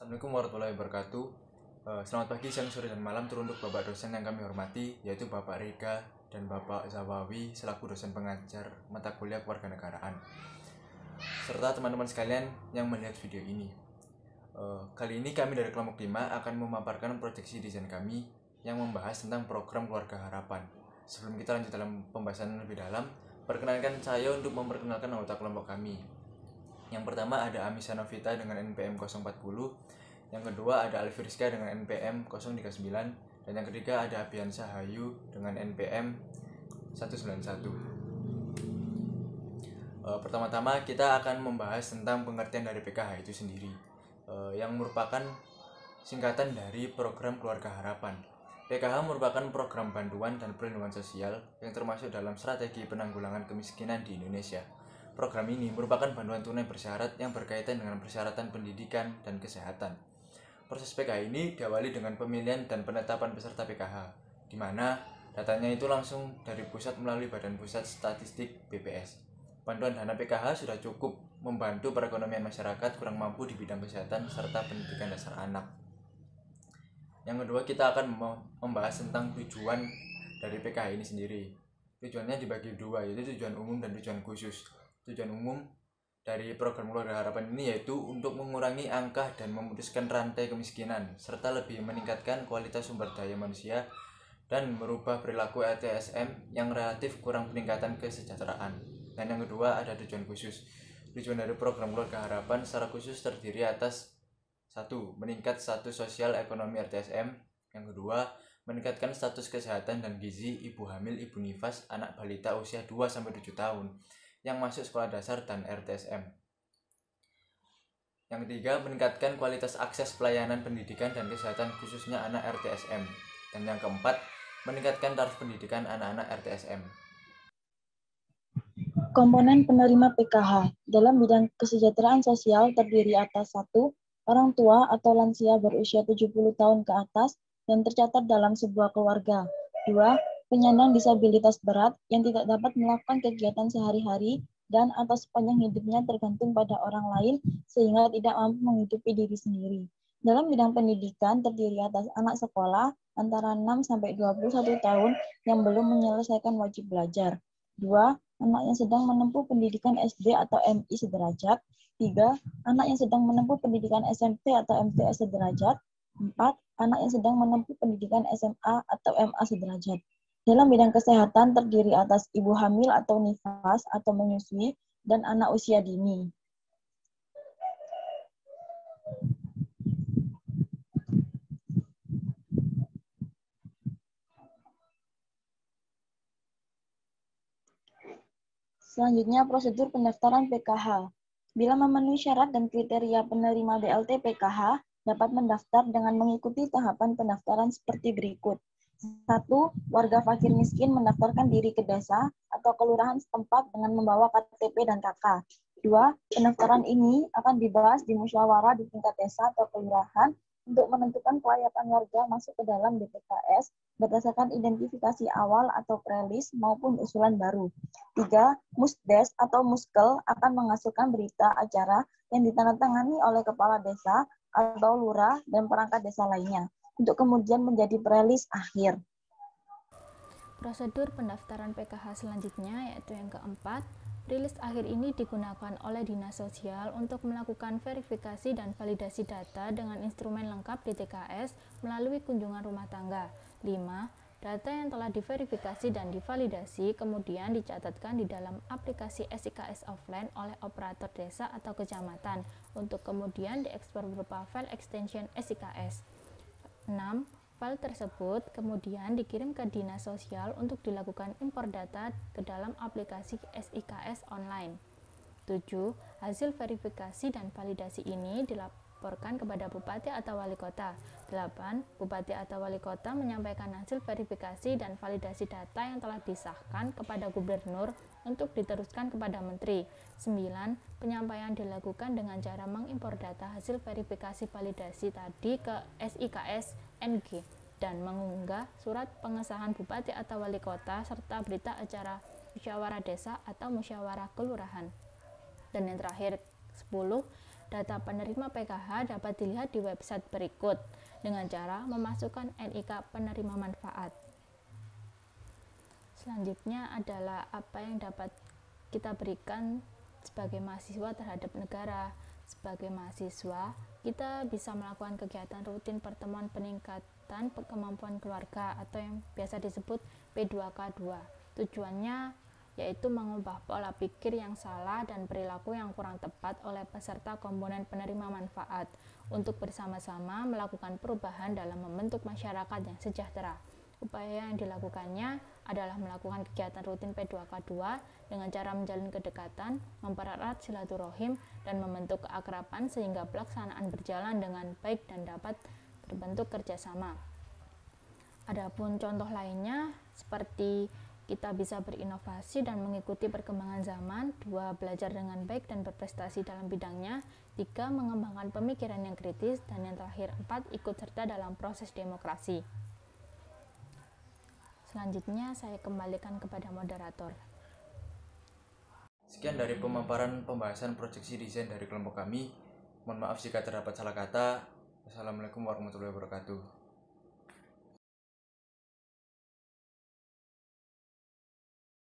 Assalamualaikum warahmatullahi wabarakatuh. Selamat pagi, siang, sore, dan malam teruntuk Bapak dosen yang kami hormati, yaitu Bapak Rega dan Bapak Zawawi selaku dosen pengajar mata kuliah kewarganegaraan, serta teman-teman sekalian yang melihat video ini. Kali ini kami dari kelompok 5 akan memaparkan proyeksi desain kami yang membahas tentang program Keluarga Harapan. Sebelum kita lanjut dalam pembahasan lebih dalam, perkenalkan saya untuk memperkenalkan anggota kelompok kami. Yang pertama ada Amisa Novita dengan NPM 040, yang kedua ada Alfi Rizka dengan NPM 039, dan yang ketiga ada Abiansa Hayu dengan NPM 191. Pertama-tama kita akan membahas tentang pengertian dari PKH itu sendiri, yang merupakan singkatan dari program Keluarga Harapan. PKH merupakan program bantuan dan perlindungan sosial yang termasuk dalam strategi penanggulangan kemiskinan di Indonesia. Program ini merupakan bantuan tunai bersyarat yang berkaitan dengan persyaratan pendidikan dan kesehatan. Proses PKH ini diawali dengan pemilihan dan penetapan peserta PKH, di mana datanya itu langsung dari pusat melalui Badan Pusat Statistik (BPS). Bantuan dana PKH sudah cukup membantu perekonomian masyarakat kurang mampu di bidang kesehatan serta pendidikan dasar anak. Yang kedua, kita akan membahas tentang tujuan dari PKH ini sendiri. Tujuannya dibagi dua, yaitu tujuan umum dan tujuan khusus. Tujuan umum dari program Keluarga Harapan ini yaitu untuk mengurangi angka dan memutuskan rantai kemiskinan, serta lebih meningkatkan kualitas sumber daya manusia dan merubah perilaku RTSM yang relatif kurang peningkatan kesejahteraan. Dan yang kedua ada tujuan khusus. Tujuan dari program Keluarga Harapan secara khusus terdiri atas 1. Meningkat status sosial ekonomi RTSM. Yang kedua, meningkatkan status kesehatan dan gizi ibu hamil, ibu nifas, anak balita usia 2-7 tahun yang masuk sekolah dasar dan RTSM. Yang ketiga, meningkatkan kualitas akses pelayanan pendidikan dan kesehatan khususnya anak RTSM. Dan yang keempat, meningkatkan taraf pendidikan anak-anak RTSM. Komponen penerima PKH dalam bidang kesejahteraan sosial terdiri atas 1. Orang tua atau lansia berusia 70 tahun ke atas yang tercatat dalam sebuah keluarga. 2. Penyandang disabilitas berat yang tidak dapat melakukan kegiatan sehari-hari dan atau sepanjang hidupnya tergantung pada orang lain sehingga tidak mampu menghidupi diri sendiri. Dalam bidang pendidikan terdiri atas anak sekolah antara 6-21 tahun yang belum menyelesaikan wajib belajar. 2. Anak yang sedang menempuh pendidikan SD atau MI sederajat. 3. Anak yang sedang menempuh pendidikan SMP atau MTS sederajat. 4. Anak yang sedang menempuh pendidikan SMA atau MA sederajat. Dalam bidang kesehatan terdiri atas ibu hamil atau nifas atau menyusui dan anak usia dini. Selanjutnya, prosedur pendaftaran PKH. Bila memenuhi syarat dan kriteria penerima BLT PKH, dapat mendaftar dengan mengikuti tahapan pendaftaran seperti berikut. 1. Warga fakir miskin mendaftarkan diri ke desa atau kelurahan setempat dengan membawa KTP dan KK. 2. Pendaftaran ini akan dibahas di musyawarah di tingkat desa atau kelurahan untuk menentukan kelayakan warga masuk ke dalam DPKS berdasarkan identifikasi awal atau prelis maupun usulan baru. 3. Musdes atau Muskel akan menghasilkan berita acara yang ditandatangani oleh kepala desa atau lurah dan perangkat desa lainnya untuk kemudian menjadi prelis akhir. Prosedur pendaftaran PKH selanjutnya yaitu yang keempat, rilis akhir ini digunakan oleh Dinas Sosial untuk melakukan verifikasi dan validasi data dengan instrumen lengkap DTKS melalui kunjungan rumah tangga. 5. Data yang telah diverifikasi dan divalidasi kemudian dicatatkan di dalam aplikasi SIKS offline oleh operator desa atau kecamatan untuk kemudian diekspor berupa file extension SIKS. 6. File tersebut kemudian dikirim ke Dinas Sosial untuk dilakukan impor data ke dalam aplikasi SIKS online. 7. Hasil verifikasi dan validasi ini dilaporkan kepada Bupati atau Wali Kota. 8. Bupati atau Wali Kota menyampaikan hasil verifikasi dan validasi data yang telah disahkan kepada Gubernur untuk diteruskan kepada Menteri. 9. Penyampaian dilakukan dengan cara mengimpor data hasil verifikasi validasi tadi ke SIKS NG dan mengunggah surat pengesahan Bupati atau Wali Kota serta berita acara musyawarah desa atau musyawarah kelurahan. Dan yang terakhir 10. Data penerima PKH dapat dilihat di website berikut dengan cara memasukkan NIK penerima manfaat. Selanjutnya adalah apa yang dapat kita berikan sebagai mahasiswa terhadap negara. Sebagai mahasiswa, kita bisa melakukan kegiatan rutin pertemuan peningkatan kemampuan keluarga atau yang biasa disebut P2K2. Tujuannya yaitu mengubah pola pikir yang salah dan perilaku yang kurang tepat oleh peserta komponen penerima manfaat untuk bersama-sama melakukan perubahan dalam membentuk masyarakat yang sejahtera. Upaya yang dilakukannya adalah melakukan kegiatan rutin P2K2 dengan cara menjalin kedekatan, mempererat silaturahim, dan membentuk keakraban sehingga pelaksanaan berjalan dengan baik dan dapat berbentuk kerjasama. Adapun contoh lainnya seperti kita bisa berinovasi dan mengikuti perkembangan zaman, 2. Belajar dengan baik dan berprestasi dalam bidangnya, 3. Mengembangkan pemikiran yang kritis, dan yang terakhir 4. Ikut serta dalam proses demokrasi. Selanjutnya saya kembalikan kepada moderator. Sekian dari pemaparan pembahasan proyeksi desain dari kelompok kami. Mohon maaf jika terdapat salah kata. Wassalamualaikum warahmatullahi wabarakatuh.